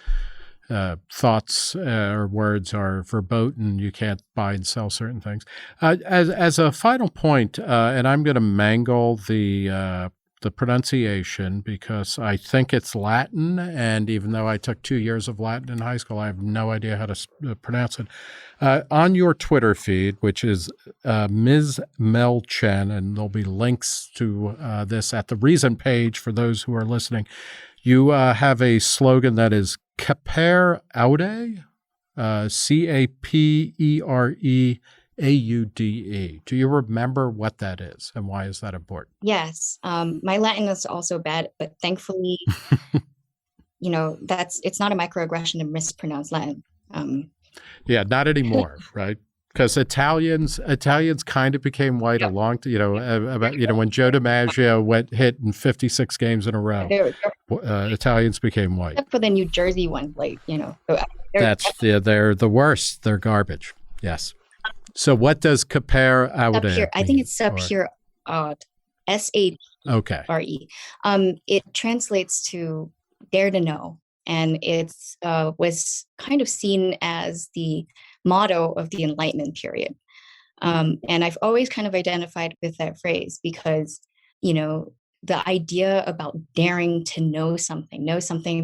thoughts or words are verboten. You can't buy and sell certain things. As a final point, and I'm going to mangle the pronunciation because I think it's Latin, and even though I took 2 years of Latin in high school, I have no idea how to pronounce it. On your Twitter feed, which is Ms. Mel Chen, and there'll be links to this at the Reason page for those who are listening, you have a slogan that is Capere Aude, CAPEREAUDE. Do you remember what that is, and why is that important? Yes. My Latin is also bad, but thankfully, it's not a microaggression to mispronounce Latin. Yeah, not anymore, right? Because Italians kind of became white Yep. when Joe DiMaggio hit in 56 games in a row. Italians became white. Except for the New Jersey one, They're the worst. They're garbage. Yes. So what does Capere Aude mean? I think it's Sapir Aude, SAPRE. Okay. It translates to dare to know, and it's was kind of seen as the motto of the Enlightenment period. And I've always kind of identified with that phrase because, the idea about daring to know something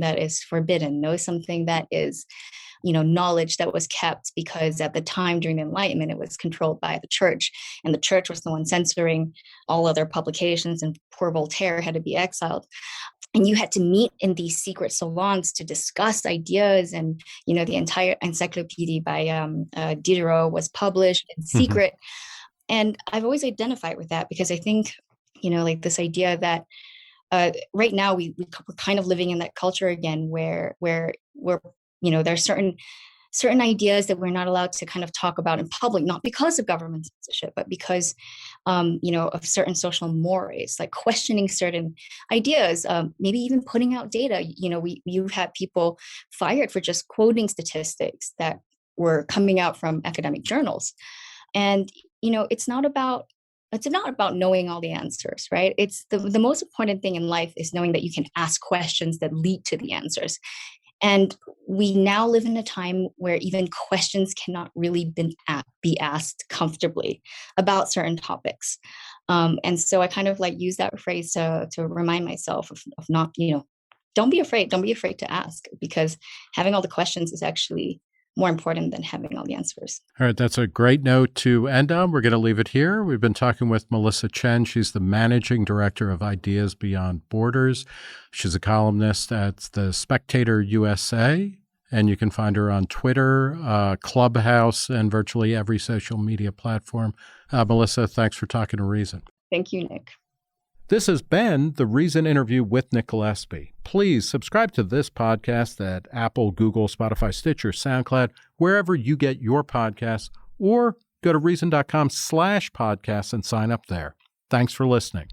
that is forbidden, know something that is, knowledge that was kept, because at the time during the Enlightenment, it was controlled by the church, and the church was the one censoring all other publications, and poor Voltaire had to be exiled. And you had to meet in these secret salons to discuss ideas, and the entire encyclopedia by Diderot was published in secret. And I've always identified with that because I think like this idea that right now we're kind of living in that culture again where there's certain ideas that we're not allowed to kind of talk about in public, not because of government censorship, but because, of certain social mores, like questioning certain ideas, maybe even putting out data. You had people fired for just quoting statistics that were coming out from academic journals. And, it's not about knowing all the answers, right? It's the most important thing in life is knowing that you can ask questions that lead to the answers. And we now live in a time where even questions cannot really be asked comfortably about certain topics. And so I kind of use that phrase to remind myself of not, don't be afraid to ask, because having all the questions is actually more important than having all the answers. All right, that's a great note to end on. We're going to leave it here. We've been talking with Melissa Chen. She's the managing director of Ideas Beyond Borders. She's a columnist at the Spectator USA, and you can find her on Twitter, Clubhouse, and virtually every social media platform. Melissa, thanks for talking to Reason. Thank you, Nick. This has been the Reason Interview with Nick Gillespie. Please subscribe to this podcast at Apple, Google, Spotify, Stitcher, SoundCloud, wherever you get your podcasts, or go to reason.com/podcasts and sign up there. Thanks for listening.